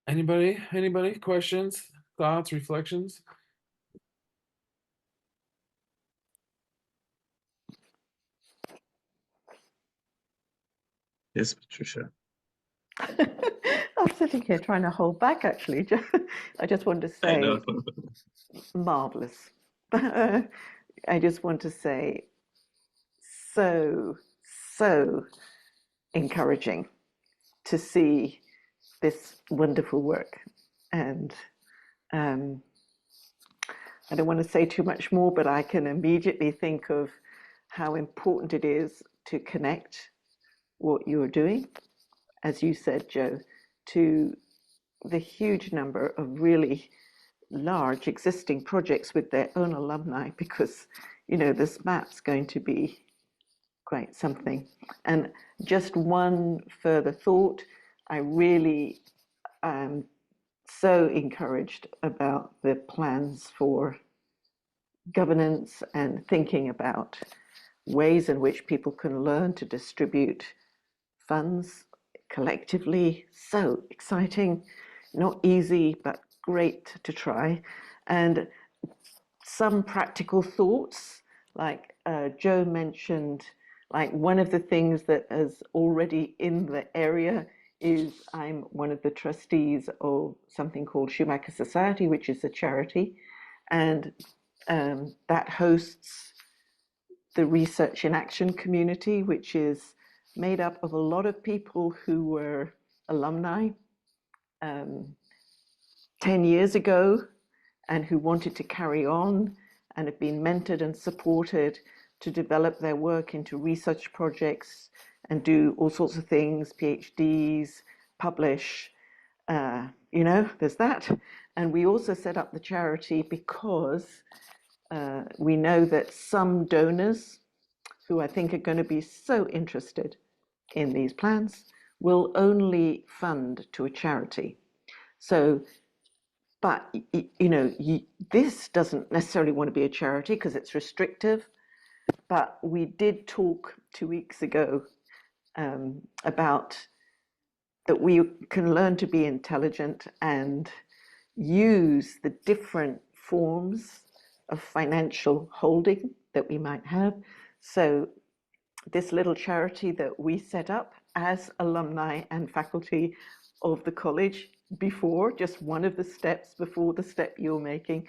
Anybody? Questions, thoughts, reflections? Yes, Patricia. I'm sitting here trying to hold back, actually. I just want to I know. say, marvelous. I just want to say, so, so encouraging to see this wonderful work. And um, I don't want to say too much more, but I can immediately think of how important it is to connect what you're doing, as you said, Joe, to the huge number of really large existing projects with their own alumni, because this map's going to be quite something. And just one further thought, I really am so encouraged about the plans for governance and thinking about ways in which people can learn to distribute funds collectively. So exciting, not easy, but great to try. And some practical thoughts, like Joe mentioned, like one of the things that is already in the area is I'm one of the trustees of something called Schumacher Society, which is a charity, and that hosts the Research in Action community, which is made up of a lot of people who were alumni um, 10 years ago and who wanted to carry on and have been mentored and supported to develop their work into research projects and do all sorts of things, PhDs, publish. There's that. And we also set up the charity because we know that some donors who I think are going to be so interested in these plans will only fund to a charity. So, but this doesn't necessarily want to be a charity because it's restrictive. But we did talk 2 weeks ago about that we can learn to be intelligent and use the different forms of financial holding that we might have. So this little charity that we set up as alumni and faculty of the college before, just one of the steps before the step you're making,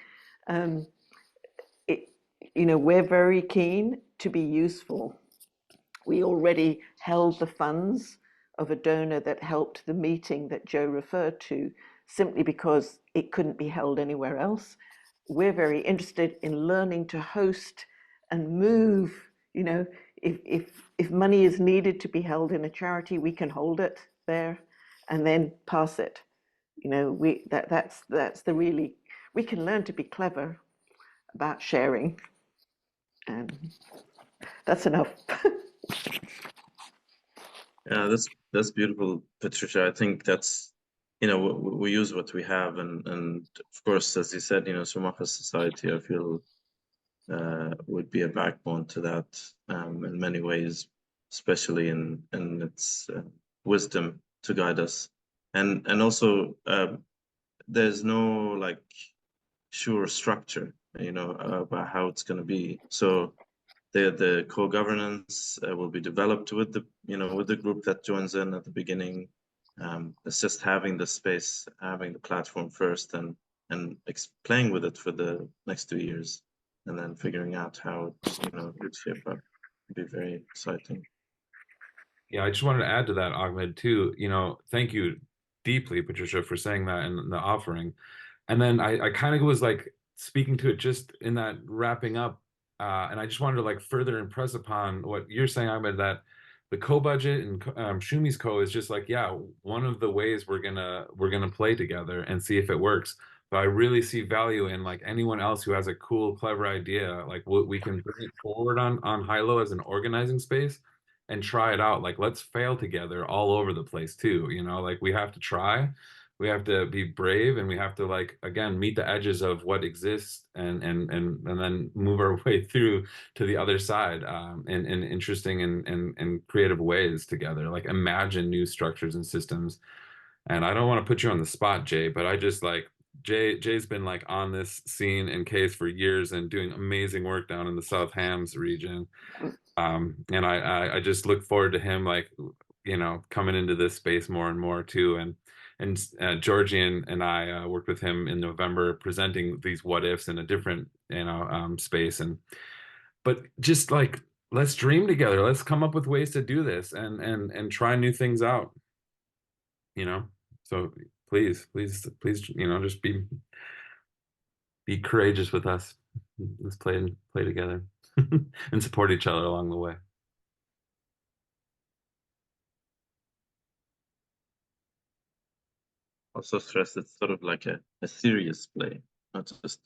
we're very keen to be useful. We already held the funds of a donor that helped the meeting that Joe referred to simply because it couldn't be held anywhere else. We're very interested in learning to host and move. If money is needed to be held in a charity, we can hold it there and then pass it. That's the really, we can learn to be clever about sharing, and that's enough. Yeah, that's beautiful, Patricia. I think that's we use what we have, and of course, as you said, Schumacher Society, I feel would be a backbone to that in many ways, especially in its wisdom to guide us, and also there's no like sure structure, about how it's going to be. So the co-governance will be developed with the group that joins in at the beginning. It's just having the space, having the platform first, and playing with it for the next 2 years, and then figuring out how it would shape up. It'd be very exciting. Yeah, I just wanted to add to that, Ahmed, too. Thank you deeply, Patricia, for saying that and the offering. And then I kind of was like speaking to it just in that wrapping up. And I just wanted to like further impress upon what you're saying, Ahmed, that the co-budget and Shumi's co is just like, yeah, one of the ways we're gonna play together and see if it works. But I really see value in like anyone else who has a cool, clever idea, like we can bring it forward on Hilo as an organizing space and try it out. Like let's fail together all over the place too. Like we have to try, we have to be brave, and we have to like again meet the edges of what exists and then move our way through to the other side in interesting and creative ways together. Like imagine new structures and systems And I don't want to put you on the spot, Jay, but I just like Jay's been like on this scene and case for years and doing amazing work down in the South Hams region. And I just look forward to him like coming into this space more and more too. And Georgie and I worked with him in November presenting these what ifs in a different space. And but just like let's dream together. Let's come up with ways to do this and try new things out. You know. So please, please, please, just be courageous with us. Let's play together and support each other along the way. Also stress it's sort of like a serious play, not just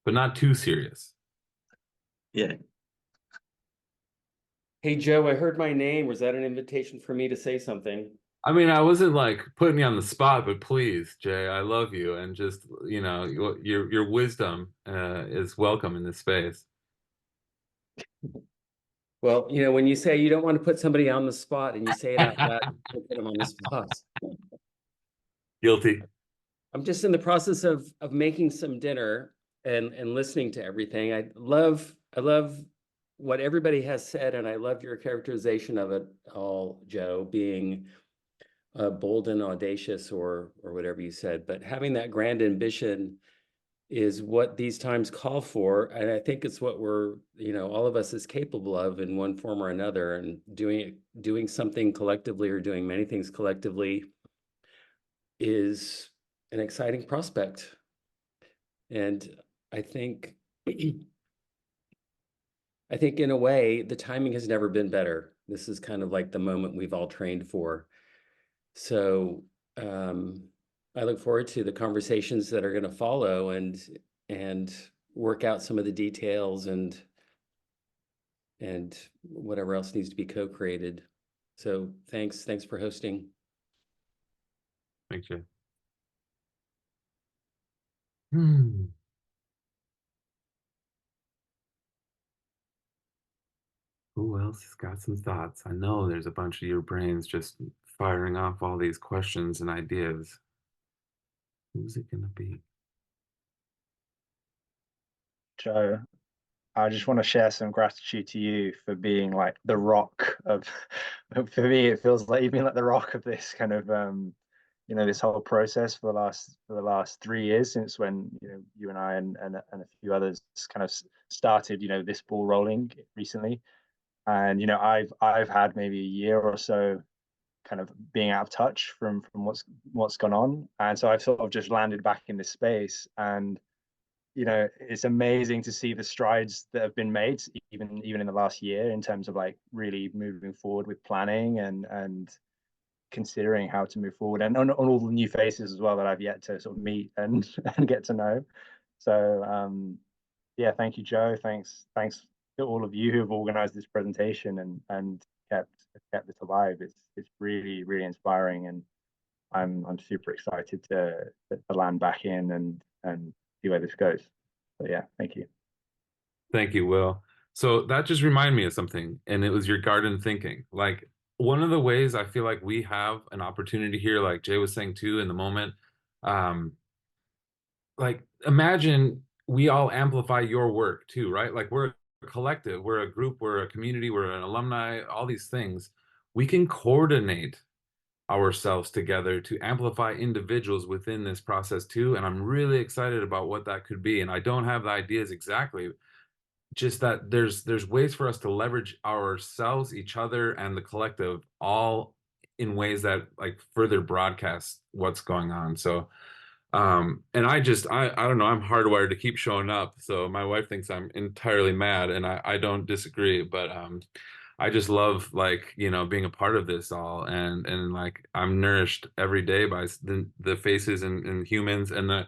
But not too serious. yeah. Hey, Joe, I heard my name. Was that an invitation for me to say something? I mean, I wasn't like putting you on the spot, but please, Jay, I love you, and just your wisdom is welcome in this space. Well, when you say you don't want to put somebody on the spot and you say it out loud, you put them on the spot. Guilty. I'm just in the process of making some dinner and listening to everything. I love what everybody has said, and I love your characterization of it all, Joe, being bold and audacious or whatever you said. But having that grand ambition is what these times call for, and I think it's what we're all of us is capable of in one form or another. And doing something collectively or doing many things collectively is an exciting prospect. And I think in a way the timing has never been better. This is kind of like the moment we've all trained for. So I look forward to the conversations that are going to follow and work out some of the details and whatever else needs to be co-created. So thanks for hosting. Thanks, Jay. Who else has got some thoughts? I know there's a bunch of your brains just firing off all these questions and ideas. Who's it gonna be? Joe, I just want to share some gratitude to you for being like the rock of, for me, it feels like you've been like the rock of this kind of, this whole process for the last 3 years since when, you and I and a few others kind of started, this ball rolling recently. And, I've had maybe a year or so kind of being out of touch from what's gone on. And so I've sort of just landed back in this space, and it's amazing to see the strides that have been made even in the last year in terms of like really moving forward with planning and considering how to move forward, and on all the new faces as well that I've yet to sort of meet and and get to know. So yeah, thank you, Joe. Thanks to all of you who have organized this presentation and kept it alive. It's really really inspiring, and I'm super excited to land back in and see where this goes. So yeah, thank you. Thank you, Will. So that just reminded me of something, and it was your garden thinking. Like one of the ways I feel like we have an opportunity here, like Jay was saying too, in the moment, um, like imagine we all amplify your work too, right? Like we're a collective, we're a group, we're a community, we're an alumni, all these things. We can coordinate ourselves together to amplify individuals within this process too. And I'm really excited about what that could be. And I don't have the ideas exactly, just that there's ways for us to leverage ourselves, each other, and the collective all in ways that like further broadcast what's going on. So and I don't know, I'm hardwired to keep showing up. So my wife thinks I'm entirely mad, and I don't disagree, but I just love like, being a part of this all, and like I'm nourished every day by the faces and humans and the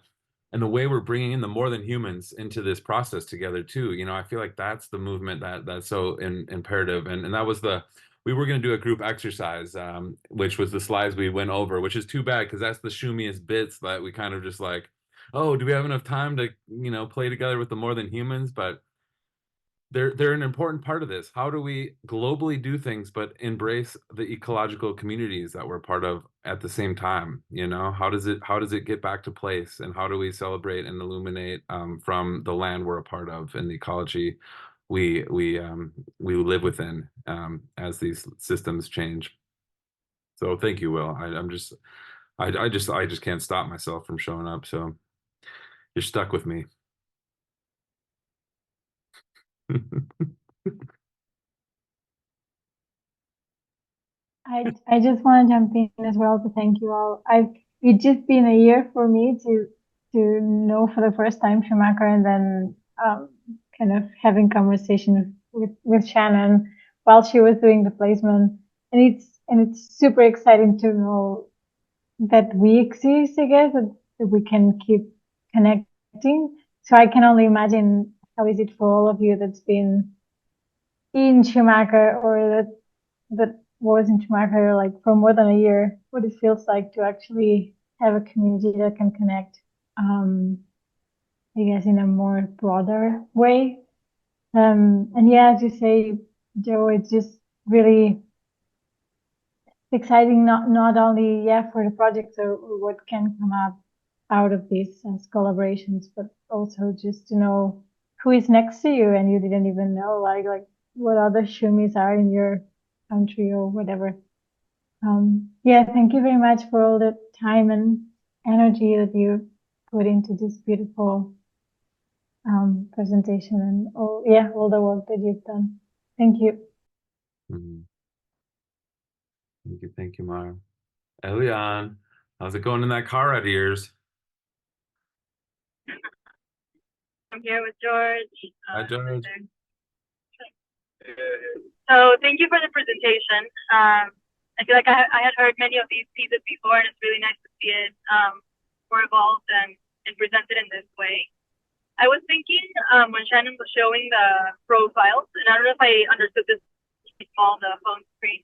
way we're bringing in the more than humans into this process together too. I feel like that's the movement that's so imperative. And that was we were going to do a group exercise, which was the slides we went over, which is too bad because that's the shumiest bits that we kind of just like, oh, do we have enough time to, play together with the more than humans? But they're an important part of this. How do we globally do things but embrace the ecological communities that we're part of at the same time? You know, how does it get back to place, and how do we celebrate and illuminate from the land we're a part of and the ecology we live within as these systems change? So thank you, Will. I just can't stop myself from showing up. So you're stuck with me. I just want to jump in as well to thank you all. It's just been a year for me to know for the first time Schumacher, and then kind of having conversations with Shannon while she was doing the placement, and it's super exciting to know that we exist, I guess, that we can keep connecting. So I can only imagine how is it for all of you that's been in Schumacher, or that was in Schumacher like for more than a year, what it feels like to actually have a community that can connect, I guess, in a more broader way. And yeah, as you say, Joe, it's just really exciting, not only for the projects or what can come up out of this as collaborations, but also just to know who is next to you and you didn't even know, like what other Shumis are in your country or whatever. Thank you very much for all the time and energy that you put into this beautiful presentation, and all the work that you've done. Thank you. Mhm. Thank you, Mara. Elian, how's it going in that car of yours? I'm here with George. Hi, George. So thank you for the presentation. I feel like I had heard many of these pieces before, and it's really nice to see it more evolved and presented in this way. I was thinking when Shannon was showing the profiles, and I don't know if I understood this on the phone screen,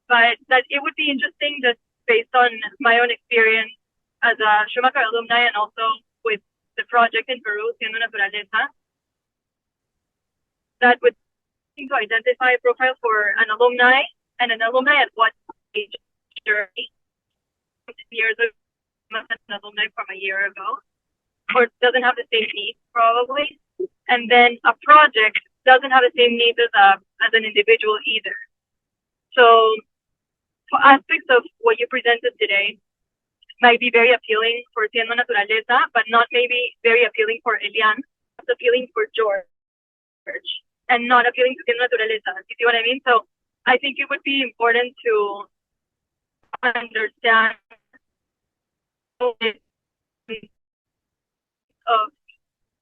but that it would be interesting just based on my own experience as a Schumacher alumni and also with the project in Peru, Siendo Naturaleza, that would seem to identify a profile for an alumni and an alumni at what stage journey. Years ago, an alumni from a year ago, or doesn't have the same needs probably, and then a project doesn't have the same needs as an individual either. So for aspects of what you presented today might be very appealing for Siendo Naturaleza, but not maybe very appealing for Elian. It's appealing for George, and not appealing to Siendo Naturaleza. You see what I mean? So I think it would be important to understand of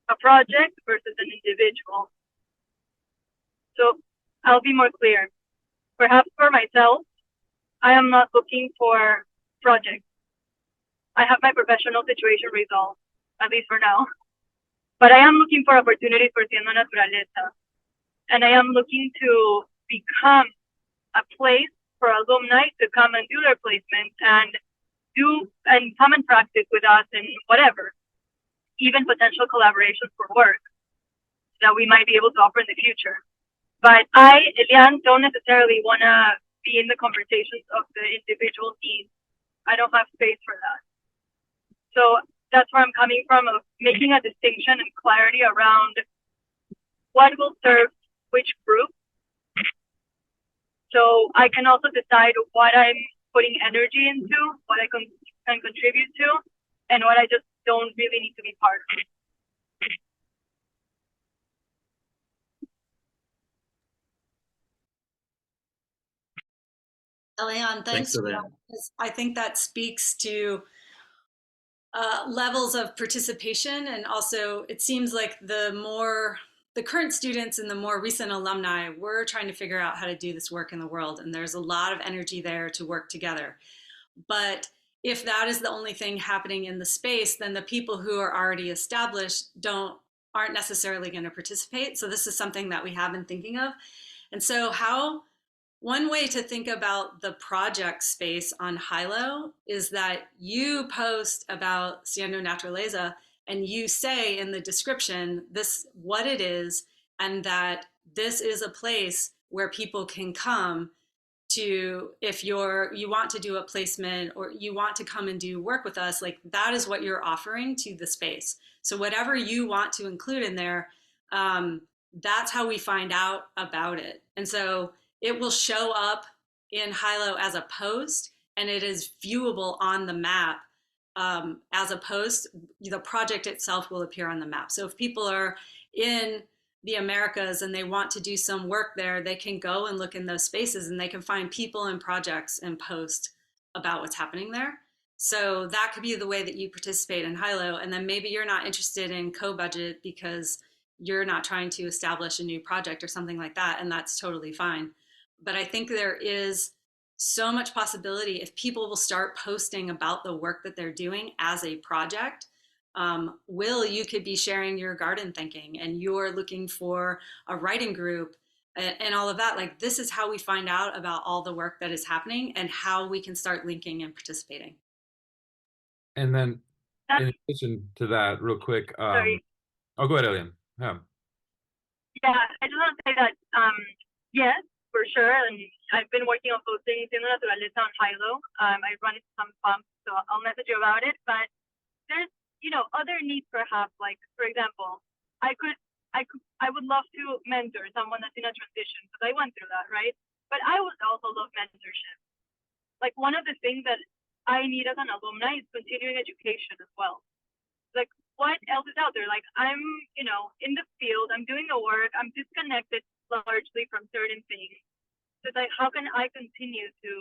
a project versus an individual. So I'll be more clear. Perhaps for myself, I am not looking for projects. I have my professional situation resolved, at least for now. But I am looking for opportunities for Siendo Naturaleza. And I am looking to become a place for alumni to come and do their placement and come and practice with us and whatever, even potential collaborations for work that we might be able to offer in the future. But I, Elian, don't necessarily want to be in the conversations of the individual needs. I don't have space for that. So that's where I'm coming from, of making a distinction and clarity around what will serve which group. So I can also decide what I'm putting energy into, what I can contribute to, and what I just don't really need to be part of. Elian, thanks for that. I think that speaks to levels of participation, and also it seems like the current students and the more recent alumni, we're trying to figure out how to do this work in the world, and there's a lot of energy there to work together. But if that is the only thing happening in the space, then the people who are already established aren't necessarily going to participate. So this is something that we have been thinking of. And so one way to think about the project space on Hilo is that you post about Siendo Naturaleza and you say in the description what it is and that this is a place where people can come to, if you want to do a placement or you want to come and do work with us, like that is what you're offering to the space. So whatever you want to include in there, that's how we find out about it. And so it will show up in Hilo as a post, and it is viewable on the map as a post. The project itself will appear on the map. So if people are in the Americas and they want to do some work there, they can go and look in those spaces and they can find people and projects and post about what's happening there. So that could be the way that you participate in Hilo. And then maybe you're not interested in co-budget because you're not trying to establish a new project or something like that, and that's totally fine. But I think there is so much possibility if people will start posting about the work that they're doing as a project. Will, you could be sharing your garden thinking and you're looking for a writing group and all of that. Like, this is how we find out about all the work that is happening and how we can start linking and participating. And then in addition to that, real quick, Sorry. oh, go ahead, Elian. Yeah. Yeah, I just want to say that, yes, for sure. And I've been working on posting Siendo Naturaleza on Hilo. I run into some bumps, so I'll message you about it. But there's, other needs perhaps, like, for example, I would love to mentor someone that's in a transition because I went through that, right? But I would also love mentorship. Like, one of the things that I need as an alumni is continuing education as well. Like, what else is out there? Like, I'm, in the field, I'm doing the work, I'm disconnected largely from certain things. So it's like, how can I continue to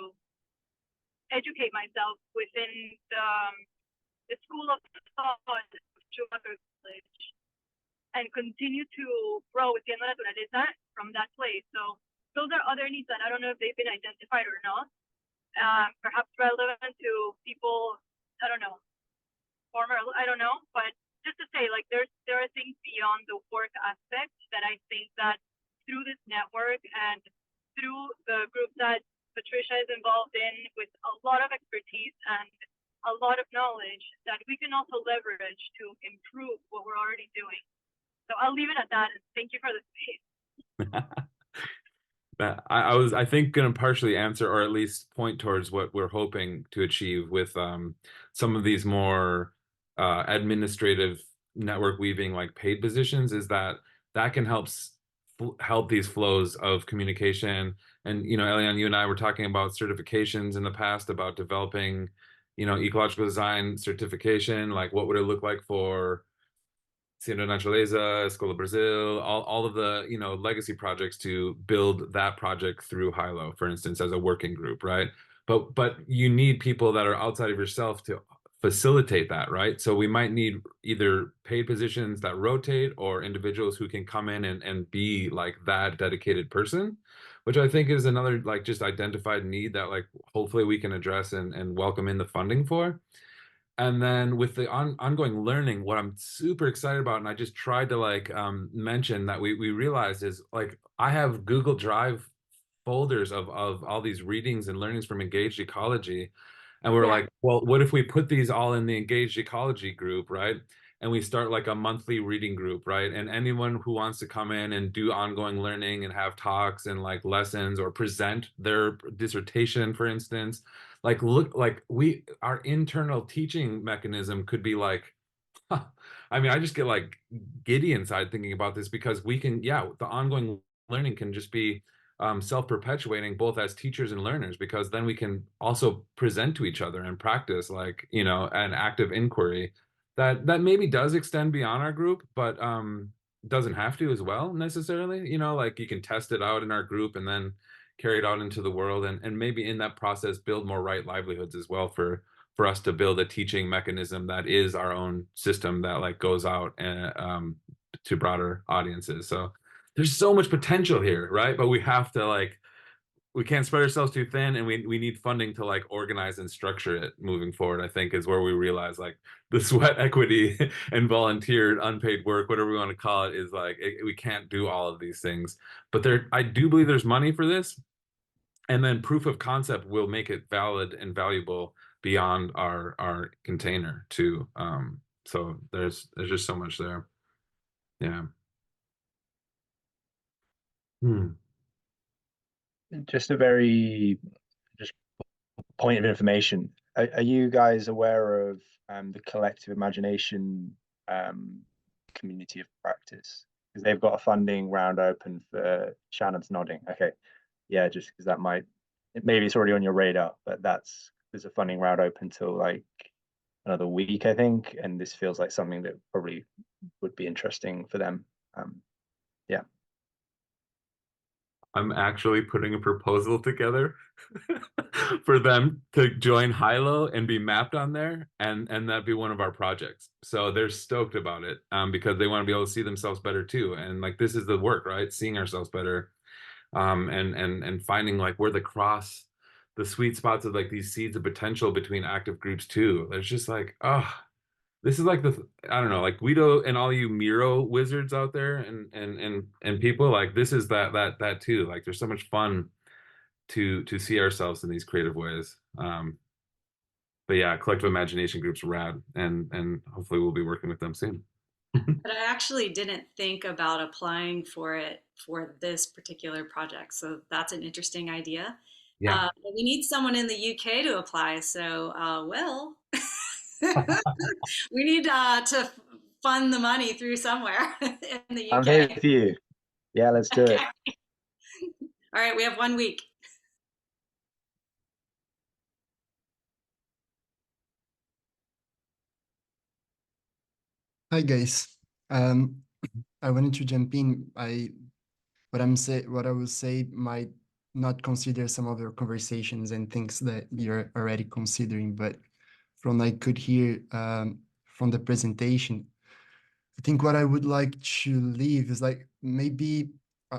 educate myself within the school of thought to other college and continue to grow with Siendo Naturaleza from that place? So those are other needs that I don't know if they've been identified or not. Perhaps relevant to people, I don't know, I don't know, but just to say, like, there are things beyond the work aspect that I think that through this network and through the group that Patricia is involved in with a lot of expertise and a lot of knowledge, that we can also leverage to improve what we're already doing. So I'll leave it at that, and thank you for the space. I was, I think, going to partially answer or at least point towards what we're hoping to achieve with some of these more administrative network weaving, like paid positions, is that can help these flows of communication. And, Elian, you and I were talking about certifications in the past, about developing, ecological design certification. Like, what would it look like for Siendo Naturaleza, Escola Brazil, all of the, legacy projects, to build that project through Hilo, for instance, as a working group, right? But you need people that are outside of yourself to facilitate that, right? So we might need either paid positions that rotate or individuals who can come in and be like that dedicated person, which I think is another, like, just identified need that, like, hopefully we can address and welcome in the funding for. And then with the ongoing learning, what I'm super excited about, and I just tried to, like, mention that we realized is, like, I have Google Drive folders of all these readings and learnings from Engaged Ecology. And we're like, well, what if we put these all in the Engaged Ecology group, right? And we start like a monthly reading group, right? And anyone who wants to come in and do ongoing learning and have talks and like lessons or present their dissertation, for instance, like, look, like, our internal teaching mechanism could be like, I mean, I just get like giddy inside thinking about this, because we can, the ongoing learning can just be self-perpetuating, both as teachers and learners, because then we can also present to each other and practice, like, an active inquiry that maybe does extend beyond our group, but doesn't have to as well necessarily. Like, you can test it out in our group and then carry it out into the world, and maybe in that process build more right livelihoods as well for us to build a teaching mechanism that is our own system that, like, goes out and to broader audiences. So there's so much potential here, right? But we have to, like, we can't spread ourselves too thin, and we need funding to, like, organize and structure it moving forward. I think is where we realize, like, the sweat equity and volunteered unpaid work, whatever we want to call it, is like, we can't do all of these things. But I do believe there's money for this, and then proof of concept will make it valid and valuable beyond our container too. So there's just so much there. Yeah. Hmm. Just a very just point of information. Are you guys aware of the collective imagination community of practice? Because they've got a funding round open for Shannon's nodding. Okay. Yeah, just because that might maybe it's already on your radar, but there's a funding round open till like another week, I think, and this feels like something that probably would be interesting for them. Yeah. I'm actually putting a proposal together for them to join Hilo and be mapped on there, and that be one of our projects. So they're stoked about it, because they want to be able to see themselves better too. And like this is the work, right? Seeing ourselves better, and finding like where the sweet spots of like these seeds of potential between active groups too. There's just like, oh, this is like I don't know, like Guido and all you Miro wizards out there, and people like this is that too. Like there's so much fun to see ourselves in these creative ways. But yeah, collective imagination groups are rad, and hopefully we'll be working with them soon. But I actually didn't think about applying for it for this particular project. So that's an interesting idea. Yeah. But we need someone in the UK to apply. So, well, we need to fund the money through somewhere in the I'm here UK. for you. Yeah, let's do it. Okay. All right, we have 1 week. Hi guys. Um, I wanted to jump in. What I will say might not consider some other conversations and things that you're already considering, but from I could hear from the presentation, I think what I would like to leave is like maybe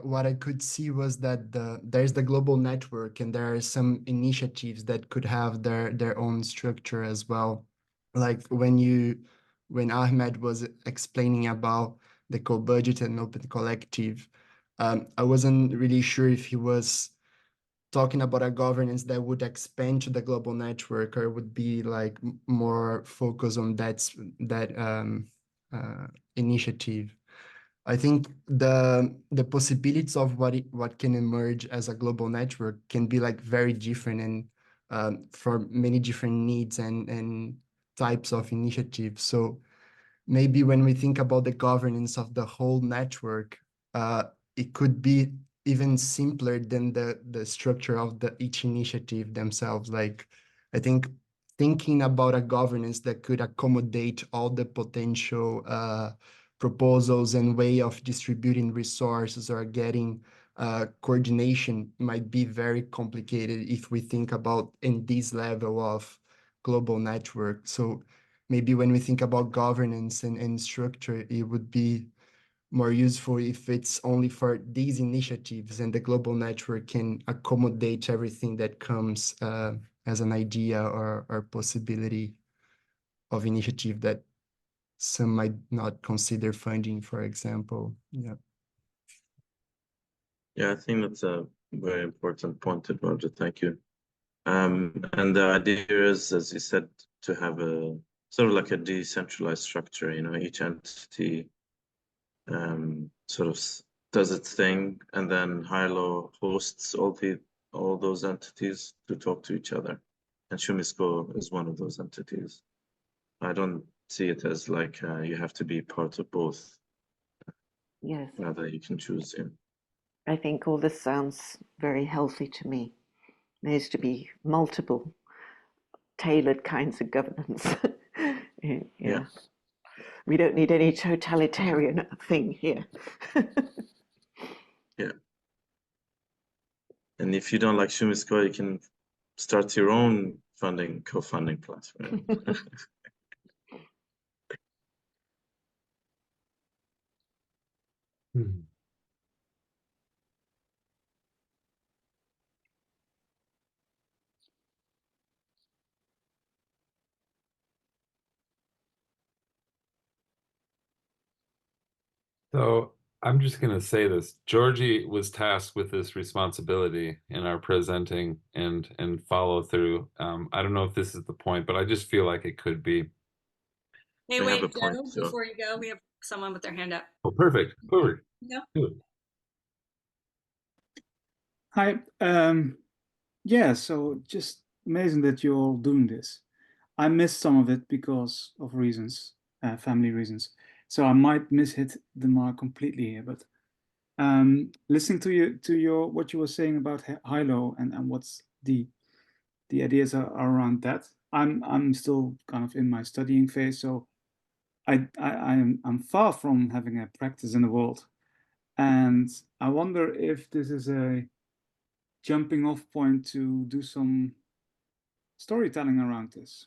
what I could see was that there's the global network and there are some initiatives that could have their own structure as well. Like when Ahmed was explaining about the co-budget and open collective, I wasn't really sure if he was talking about a governance that would expand to the global network or would be like more focused on that uh, initiative. I think the possibilities of what can emerge as a global network can be like very different and for many different needs and types of initiatives. So maybe when we think about the governance of the whole network, it could be even simpler than the structure of each initiative themselves. Like, I think thinking about a governance that could accommodate all the potential proposals and way of distributing resources or getting coordination might be very complicated if we think about in this level of global network. So maybe when we think about governance and structure, it would be more useful if it's only for these initiatives and the global network can accommodate everything that comes as an idea or possibility of initiative that some might not consider funding, for example. Yeah. Yeah, I think that's a very important point, Eduardo. Thank you. And the idea is, as you said, to have a sort of like a decentralized structure. You know, each entity sort of does its thing, and then Hilo hosts all those entities to talk to each other. And Shumisco is one of those entities. I don't see it as like you have to be part of both. Yes, Rather, you can choose. Yeah. I think all this sounds very healthy to me. There needs to be multiple tailored kinds of governance. Yeah. Yeah. We don't need any totalitarian thing here. Yeah. And if you don't like Shumisco, you can start your own co-funding platform. Hmm. So I'm just going to say this. Georgie was tasked with this responsibility in our presenting and follow through. I don't know if this is the point, but I just feel like it could be. Hey, We have wait, a point, Joe, so before you go, we have someone with their hand up. Oh, perfect. Perfect. No? Good. Hi. Yeah, so just amazing that you're all doing this. I missed some of it because of reasons, family reasons. So I might miss hit the mark completely here, but listening to your what you were saying about high-low and what's the ideas are around that. I'm still kind of in my studying phase, so I'm far from having a practice in the world. And I wonder if this is a jumping off point to do some storytelling around this.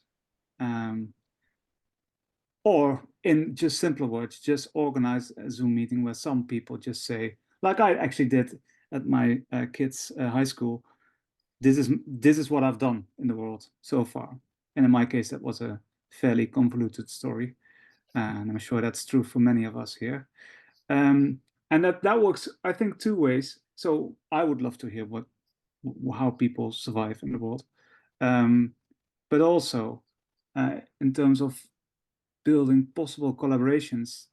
Or in just simpler words, just organize a Zoom meeting where some people just say, like I actually did at my kids' high school, this is what I've done in the world so far. And in my case, that was a fairly convoluted story. And I'm sure that's true for many of us here. And that works, I think, two ways. So I would love to hear how people survive in the world. But also in terms of building possible collaborations,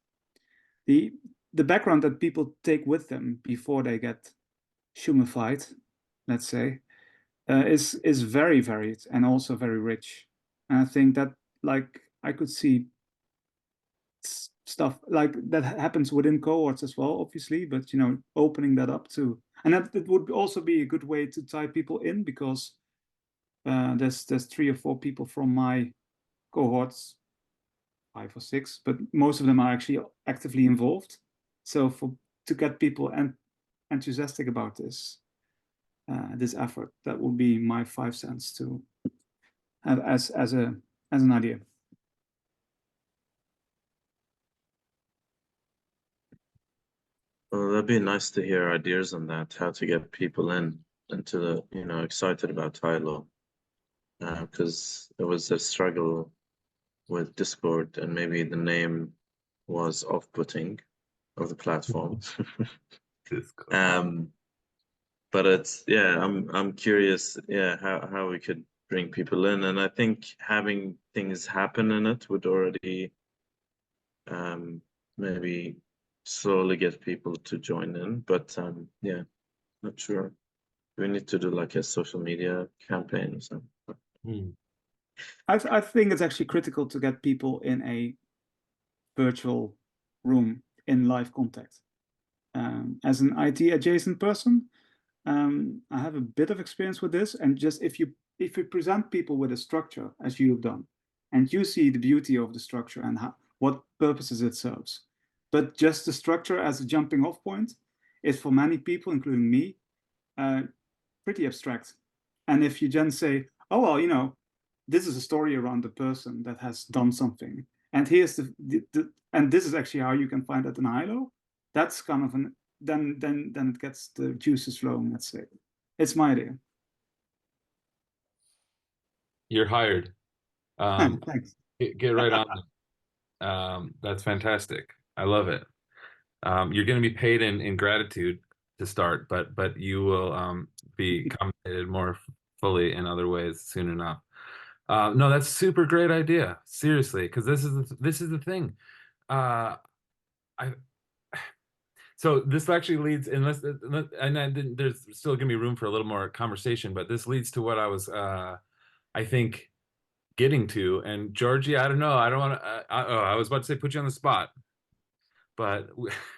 the background that people take with them before they get Schumified, let's say, is very varied and also very rich. And I think that, like, I could see stuff like that happens within cohorts as well, obviously, but opening that up to, and that it would also be a good way to tie people in, because there's 3 or 4 people from my cohorts, 5 or 6, but most of them are actually actively involved. So to get people enthusiastic about this effort, that would be my 5 cents to have as an idea. Well, that'd be nice to hear ideas on that, how to get people into the, excited about Tylo. Because it was a struggle with Discord, and maybe the name was off-putting of the platform. Discord. But I'm curious, how we could bring people in, and I think having things happen in it would already maybe slowly get people to join in. But not sure. We need to do like a social media campaign or something. I think it's actually critical to get people in a virtual room in live contact. As an IT adjacent person, I have a bit of experience with this, and just if you present people with a structure as you've done, and you see the beauty of the structure and what purposes it serves, but just the structure as a jumping off point is for many people, including me, pretty abstract. And if you then say, oh well, this is a story around the person that has done something, and here's and this is actually how you can find that in high-low, that's kind of then it gets the juices flowing, let's say. It's my idea. You're hired. Thanks. Get right on it. That's fantastic. I love it. You're going to be paid in gratitude to start, but you will be compensated more fully in other ways soon enough. No, that's super great idea. Seriously, because this is the thing. So this actually leads, and there's still gonna be room for a little more conversation, but this leads to what I was, I think, getting to. And Georgie, I don't know, I don't want to. I was about to say put you on the spot, but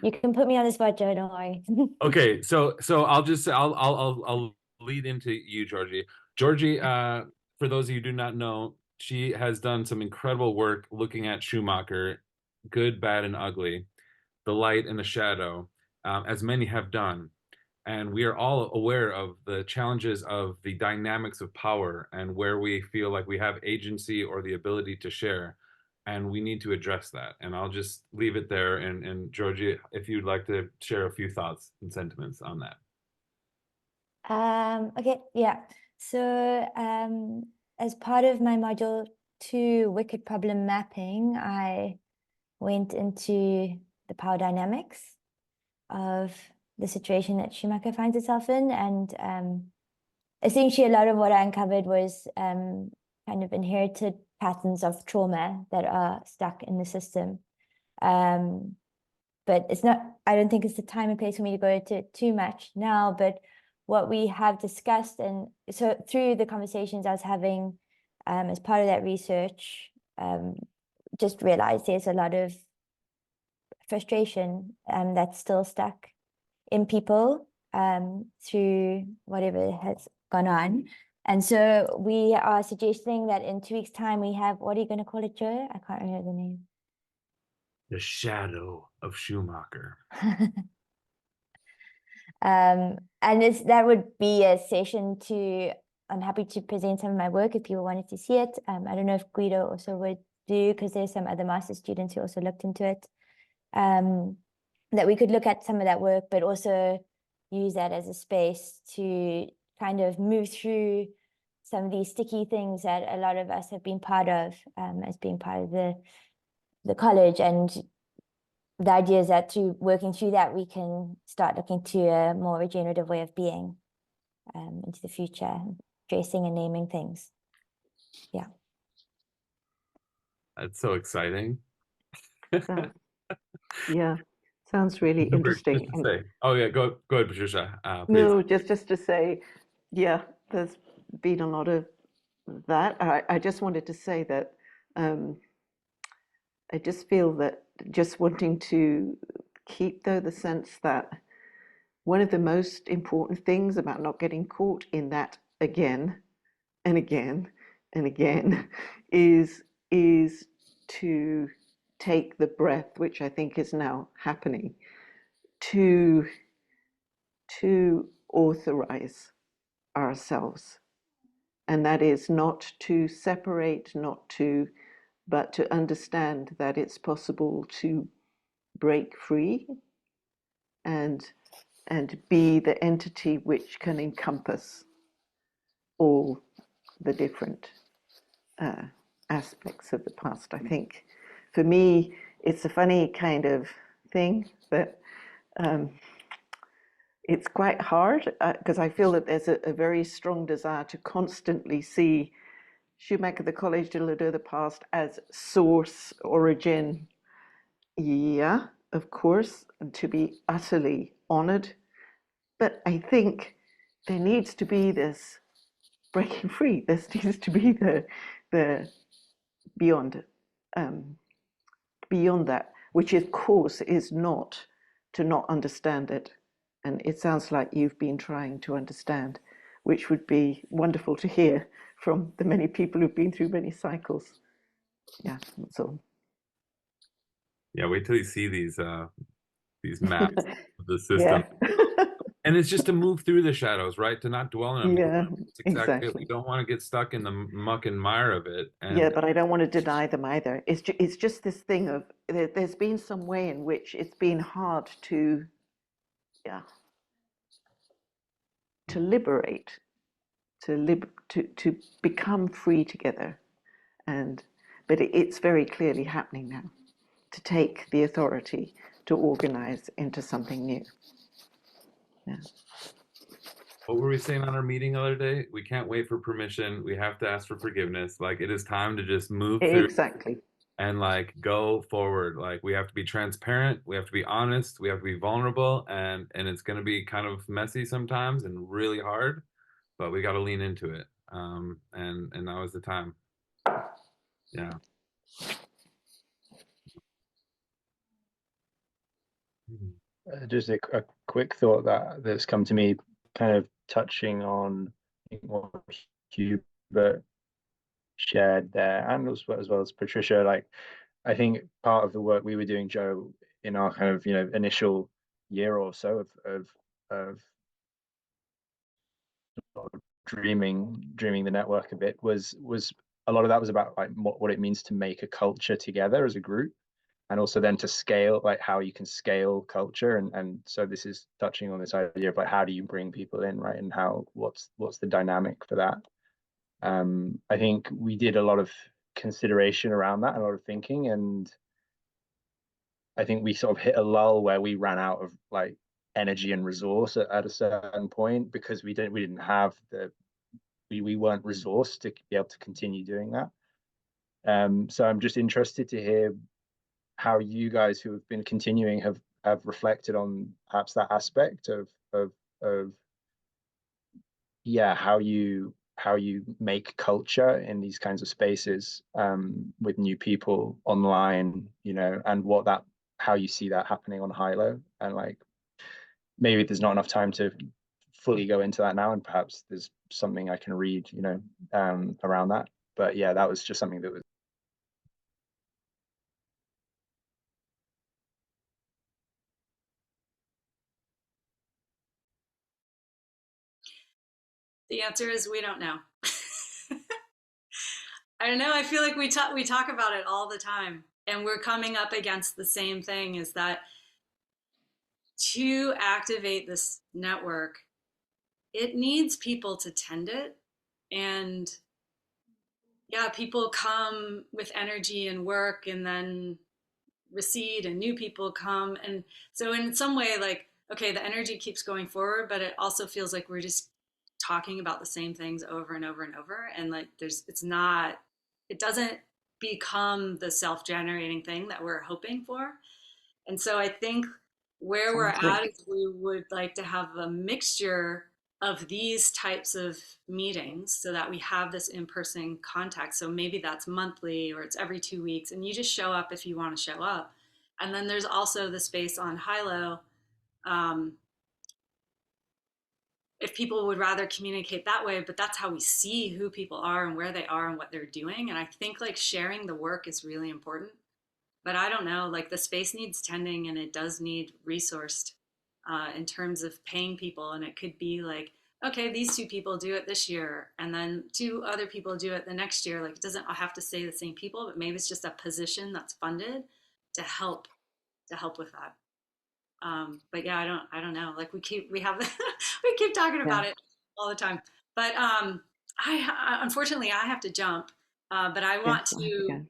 you can put me on the spot, Joe. Don't worry. okay. So I'll lead into you, Georgie. Georgie, for those of you who do not know, she has done some incredible work looking at Schumacher, good, bad, and ugly, the light and the shadow, as many have done. And we are all aware of the challenges of the dynamics of power and where we feel like we have agency or the ability to share. And we need to address that. And I'll just leave it there. And Georgie, if you'd like to share a few thoughts and sentiments on that. Okay, yeah. So as part of my module 2 wicked problem mapping, I went into the power dynamics of the situation that Schumacher finds itself in. And essentially a lot of what I uncovered was kind of inherited patterns of trauma that are stuck in the system. But it's not, I don't think it's the time and place for me to go into too much now, but what we have discussed, and so through the conversations I was having as part of that research, just realized there's a lot of frustration that's still stuck in people through whatever has gone on. And so we are suggesting that in 2 weeks' time we have, what are you going to call it, Joe? I can't remember the name. The shadow of Schumacher. And that would be a session to, I'm happy to present some of my work if people wanted to see it. I don't know if Guido also would do, because there's some other master students who also looked into it. That we could look at some of that work, but also use that as a space to kind of move through some of these sticky things that a lot of us have been part of as being part of the college. And the idea is that through working through that, we can start looking to a more regenerative way of being into the future, addressing and naming things. Yeah. That's so exciting. Yeah, sounds really interesting. Just to say, oh yeah, go ahead, Patricia. Please. No, just to say, yeah, there's been a lot of that. I just wanted to say that I just feel that just wanting to keep, though, the sense that one of the most important things about not getting caught in that again and again and again is to take the breath, which I think is now happening, to authorize ourselves. And that is not to separate, but to understand that it's possible to break free and be the entity which can encompass all the different aspects of the past. I think for me, it's a funny kind of thing that it's quite hard because I feel that there's a very strong desire to constantly see Schumacher, the college, the past as source, origin. Yeah, of course, and to be utterly honored. But I think there needs to be this breaking free. This needs to be the beyond beyond that, which of course is not to not understand it. And it sounds like you've been trying to understand, which would be wonderful to hear from the many people who've been through many cycles. Yeah, that's all. Yeah, wait till you see these maps of the system. Yeah. And it's just to move through the shadows, right? To not dwell in them. Yeah, It's exactly it. exactly. We don't want to get stuck in the muck and mire of it. And Yeah, but I don't want to deny them either. It's just this thing of there's been some way in which it's been hard to, yeah, to liberate, to become free together, but it's very clearly happening now. To take the authority to organize into something new. Yeah. what were we saying on our meeting the other day? We can't wait for permission. We have to ask for forgiveness. Like it is time to just move through Exactly. and like go forward. Like we have to be transparent, we have to be honest, we have to be vulnerable, and it's going to be kind of messy sometimes and really hard, but we got to lean into it. And now is the time. Yeah. Just a quick thought that's come to me, kind of touching on what Hubert shared there, and as well as Patricia. Like, I think part of the work we were doing, Joe, in our kind of initial year or so of dreaming the network a bit was a lot of that was about like what it means to make a culture together as a group, and also then to scale, like how you can scale culture. And so this is touching on this idea of like how do you bring people in, right? And what's the dynamic for that. I think we did a lot of consideration around that, a lot of thinking, and I think we sort of hit a lull where we ran out of like energy and resource at a certain point, because we didn't have we weren't resourced to be able to continue doing that. So I'm just interested to hear how you guys who have been continuing have reflected on perhaps that aspect of yeah, how you make culture in these kinds of spaces, with new people online, you know, and how you see that happening on Hilo. And like, maybe there's not enough time to fully go into that now, and perhaps there's something I can read, you know, around that. But yeah, that was just something that was. The answer is we don't know. I don't know. I feel like we talk about it all the time, and we're coming up against the same thing, is that to activate this network, it needs people to tend it. And yeah, people come with energy and work and then recede, and new people come. And so in some way, like, okay, the energy keeps going forward, but it also feels like we're just talking about the same things over and over and over. And like, it doesn't become the self-generating thing that we're hoping for. And so I think where we're Sounds like at is we would like to have a mixture of these types of meetings so that we have this in-person contact. So maybe that's monthly or it's every 2 weeks, and you just show up if you want to show up. And then there's also the space on Hilo. If people would rather communicate that way, but that's how we see who people are and where they are and what they're doing. And I think like sharing the work is really important. But I don't know, like the space needs tending, and it does need resourced in terms of paying people. And it could be like, okay, these 2 people do it this year, and then 2 other people do it the next year. Like, it doesn't have to stay the same people, but maybe it's just a position that's funded to help with that. But yeah, I don't know. Like we keep talking yeah, about it all the time. But unfortunately I have to jump. But I want yes, I have to to go.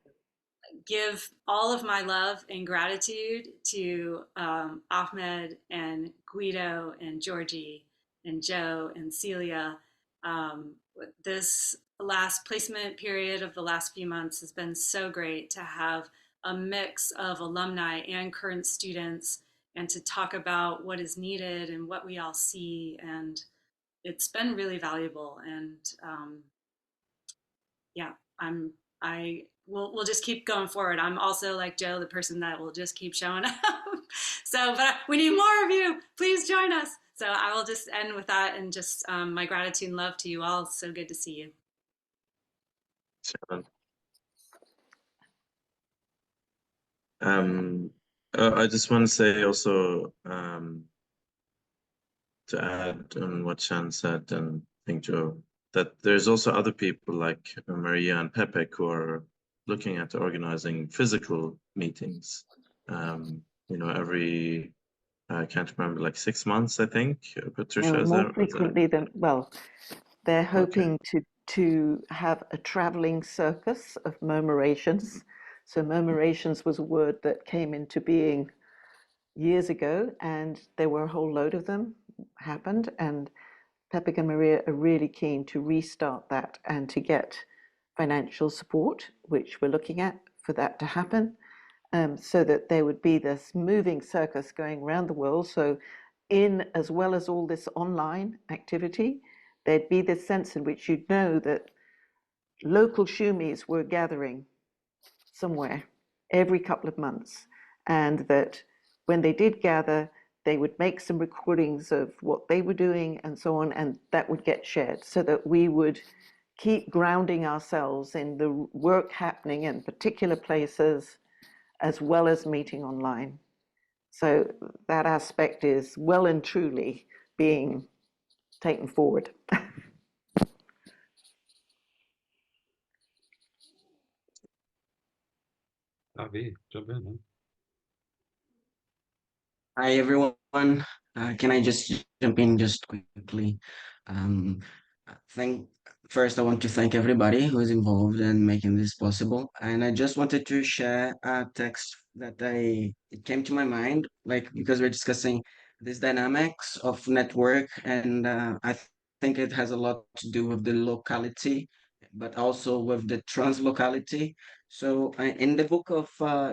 give all of my love and gratitude to Ahmed and Guido and Georgie and Joe and Celia. Um, this last placement period of the last few months has been so great to have a mix of alumni and current students, and to talk about what is needed and what we all see. And it's been really valuable. And yeah, I we'll just keep going forward. I'm also like Joe, the person that will just keep showing up. So, but we need more of you. Please join us. So I will just end with that, and just my gratitude and love to you all. So good to see you. I just want to say also, to add on what Shan said, and I think Joe, that there's also other people like Maria and Pepe who are looking at organizing physical meetings. You know, every, I can't remember, like 6 months, I think. Patricia, is More that? frequently than, well, they're Okay. hoping to have a traveling circus of murmurations. So murmurations was a word that came into being years ago, and there were a whole load of them happened. And Pepik and Maria are really keen to restart that and to get financial support, which we're looking at for that to happen, so that there would be this moving circus going around the world. So, in as well as all this online activity, there'd be this sense in which you'd know that local Shumis were gathering somewhere every couple of months, and that when they did gather, they would make some recordings of what they were doing and so on, and that would get shared so that we would keep grounding ourselves in the work happening in particular places as well as meeting online. So that aspect is well and truly being taken forward. Avi, jump in, man. Hi everyone. Can I just jump in just quickly? Um, thank First, I want to thank everybody who is involved in making this possible. And I just wanted to share a text that it came to my mind, like because we're discussing these dynamics of network, and think it has a lot to do with the locality, but also with the translocality. So, in the book of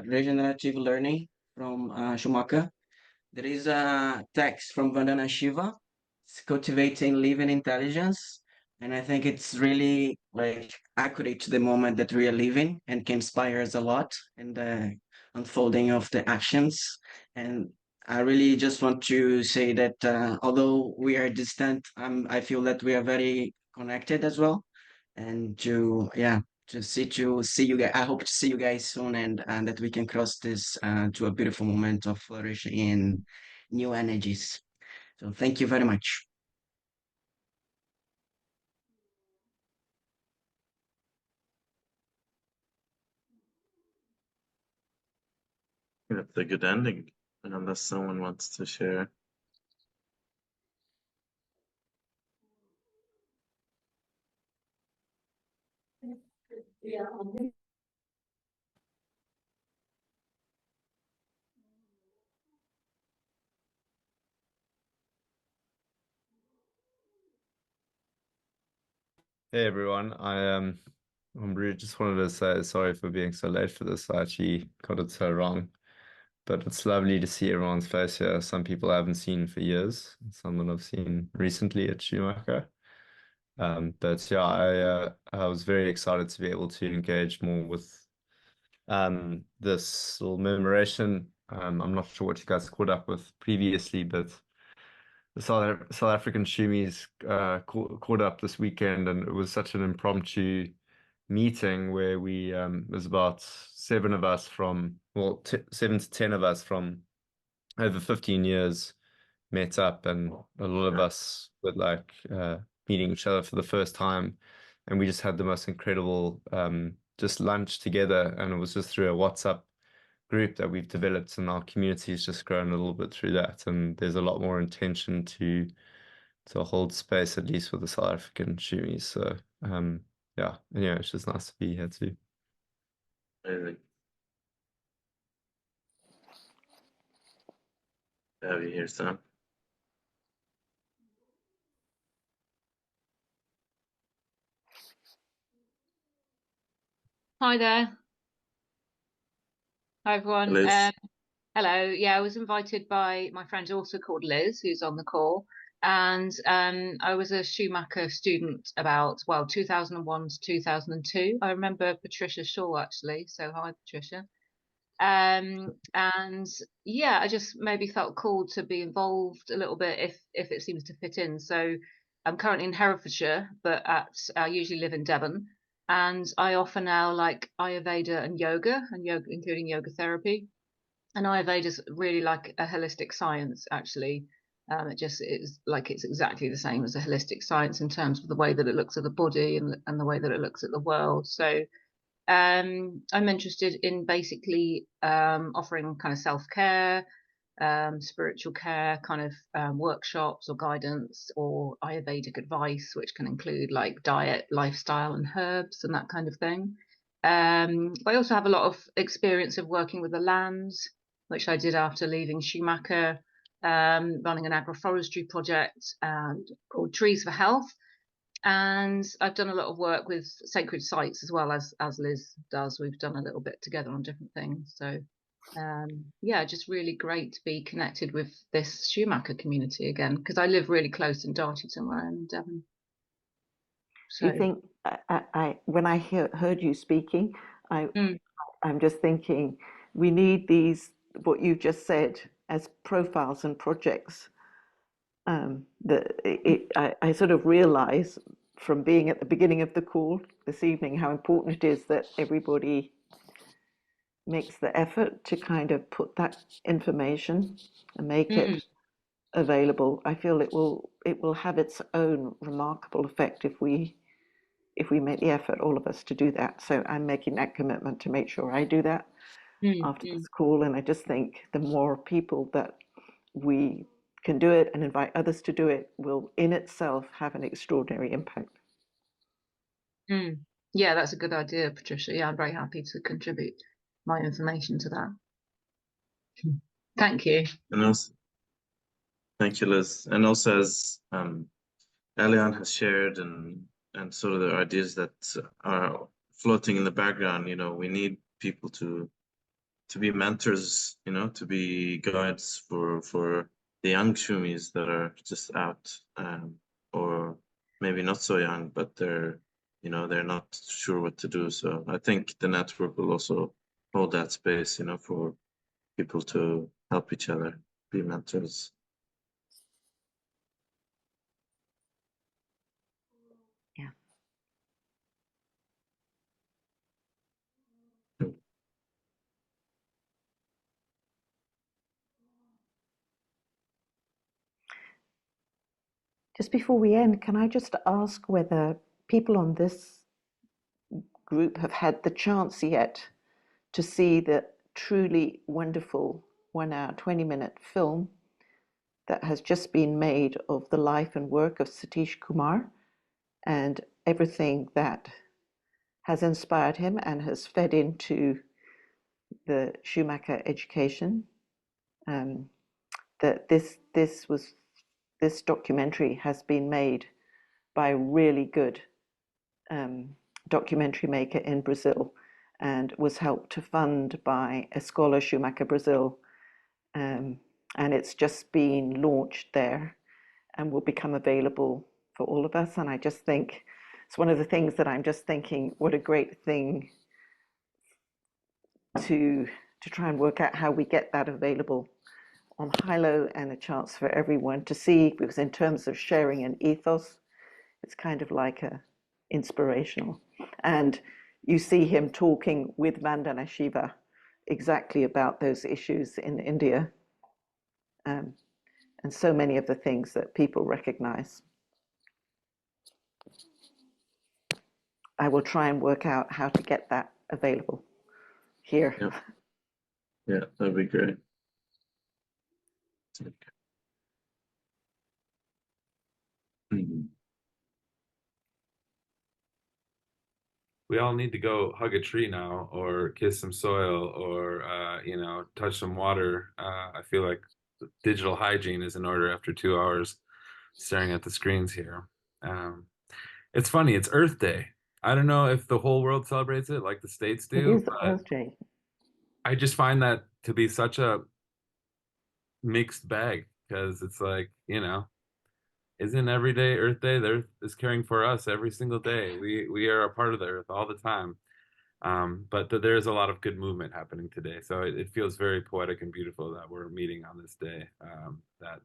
regenerative learning from Schumacher, there is a text from Vandana Shiva it's cultivating living intelligence. And I think it's really like accurate to the moment that we are living and can inspire us a lot in the unfolding of the actions. And I really just want to say that although we are distant, I feel that we are very connected as well. And to see you guys. I hope to see you guys soon, and that we can cross this to a beautiful moment of flourishing in new energies. So thank you very much. That's a good ending, unless someone wants to share. Hey everyone, I'm really just wanted to say sorry for being so late for this. I actually got it so wrong, but it's lovely to see everyone's face here. Some people I haven't seen for years, some that I've seen recently at Schumacher. But yeah, I was very excited to be able to engage more with this little murmuration. I'm not sure what you guys caught up with previously, but the South African Shumis caught up this weekend, and it was such an impromptu meeting where we there's about seven of us from well t 7 to 10 of us from over 15 years met up, and a lot of us were like meeting each other for the first time, and we just had the most incredible just lunch together, and it was just through a WhatsApp group that we've developed, and our community has just grown a little bit through that, and there's a lot more intention to hold space, at least with the South African Shumis. So yeah, anyway, it's just nice to be here too. Amazing. Have you here, Sam? Hi there. Hi everyone. Liz? Hello. Yeah, I was invited by my friend also called Liz, who's on the call. And I was a Schumacher student about, well, 2001 to 2002. I remember Patricia Shaw actually. So hi, Patricia. And yeah, I just maybe felt called to be involved a little bit if it seems to fit in. So I'm currently in Herefordshire, but I usually live in Devon, and I offer now like Ayurveda and yoga, including yoga therapy. And Ayurveda is really like a holistic science, actually. It just is like it's exactly the same as a holistic science in terms of the way that it looks at the body and the way that it looks at the world. So I'm interested in basically offering kind of self-care, spiritual care, kind of workshops or guidance or Ayurvedic advice, which can include like diet, lifestyle, and herbs and that kind of thing. I also have a lot of experience of working with the lands, which I did after leaving Schumacher, running an agroforestry project called Trees for Health. And I've done a lot of work with sacred sites as well as Liz does. We've done a little bit together on different things. So yeah, just really great to be connected with this Schumacher community again, because I live really close in Dartington where I am in Devon. Do you think when I heard you speaking, I'm just thinking we need these, what you just said, as profiles and projects. I sort of realize from being at the beginning of the call this evening how important it is that everybody makes the effort to kind of put that information and make it available. I feel it will have its own remarkable effect if we make the effort, all of us, to do that. So I'm making that commitment to make sure I do that after this call. And I just think the more people that we can do it and invite others to do it will in itself have an extraordinary impact. Yeah, that's a good idea, Patricia. Yeah, I'm very happy to contribute my information to that. Thank you. And also, thank you, Liz. And also, as Elian has shared and sort of the ideas that are floating in the background, you know, we need people to be mentors, you know, to be guides for the young Shumis that are just out, or maybe not so young, but they're not sure what to do. So I think the network will also hold that space, for people to help each other, be mentors. Yeah. Just before we end, can I just ask whether people on this group have had the chance yet to see the truly wonderful 1 hour, 20-minute film that has just been made of the life and work of Satish Kumar and everything that has inspired him and has fed into the Schumacher education. That this documentary has been made by a really good documentary maker in Brazil and was helped to fund by Escola Schumacher Brazil. And it's just been launched there and will become available for all of us. And I just think it's one of the things that I'm just thinking, what a great thing to try and work out how we get that available on Hilo and a chance for everyone to see, because in terms of sharing an ethos, it's kind of like a inspirational. And you see him talking with Vandana Shiva exactly about those issues in India, and so many of the things that people recognize. I will try and work out how to get that available here. Yeah, that'd be great. We all need to go hug a tree now, or kiss some soil, or touch some water. I feel like digital hygiene is in order after 2 hours staring at the screens here. It's funny, it's Earth Day. I don't know if the whole world celebrates it like the States It do, is but Earth Day. I just find that to be such a mixed bag because it's like, isn't every day Earth Day? The Earth is caring for us every single day. We are a part of the Earth all the time. But there's a lot of good movement happening today. So it feels very poetic and beautiful that we're meeting on this day. That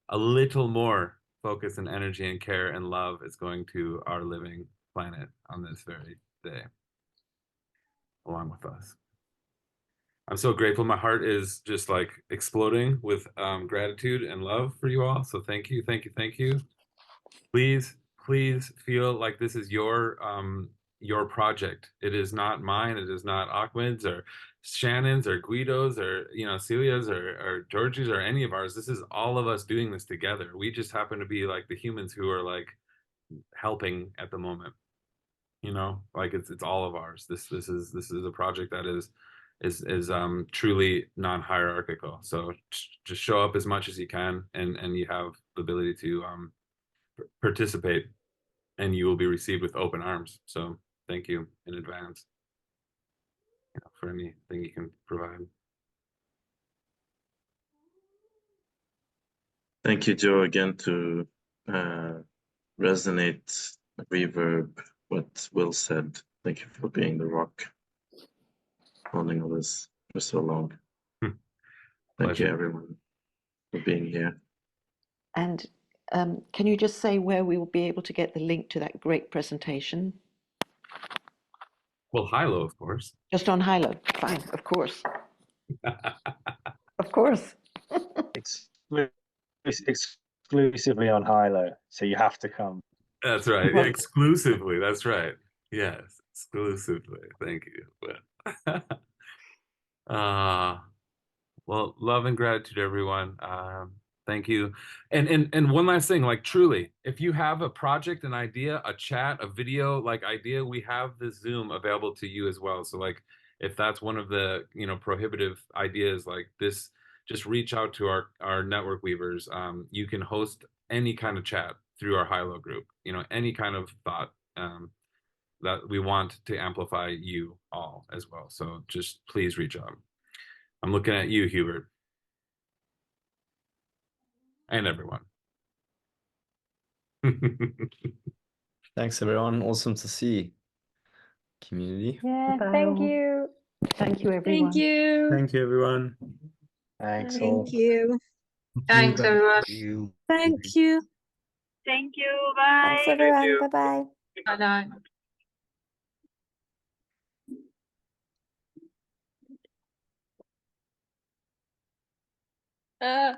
a little more focus and energy and care and love is going to our living planet on this very day, along with us. I'm so grateful. My heart is just like exploding with gratitude and love for you all. So thank you, thank you, thank you. Please, please feel like this is your project. It is not mine. It is not Ahmed's or Shannon's or Guido's or Celia's or Georgie's or any of ours. This is all of us doing this together. We just happen to be like the humans who are like helping at the moment. Like it's all of ours. This is a project that is truly non-hierarchical. So just show up as much as you can, and you have the ability to participate, and you will be received with open arms. So thank you in advance for anything you can provide. Thank you, Joe, again to resonate, reverb what Will said. Thank you for being the rock, holding all this for so long. Thank you, everyone, for being here. And can you just say where we will be able to get the link to that great presentation? Well, Hilo, of course. Just on Hilo. Fine, of course. Of course. Exclusively on Hilo, so you have to come. That's right. Yeah, exclusively. That's right. Yes, exclusively. Thank you. Well, love and gratitude, everyone. Thank you. And one last thing, like truly, if you have a project, an idea, a chat, a video like idea, we have this Zoom available to you as well. So like if that's one of the prohibitive ideas like this, just reach out to our network weavers. You can host any kind of chat through our Hilo group, any kind of thought that we want to amplify you all as well. So just please reach out. I'm looking at you, Hubert. and everyone. Thanks, everyone. Awesome to see. Community. Yeah, Bye thank all. you. Thank you, everyone. Thank you. Thank you, everyone. Thanks all. Thank you. Thanks, everyone. You. Thank you. Thank you. Bye. Thanks, everyone. Bye-bye. Bye.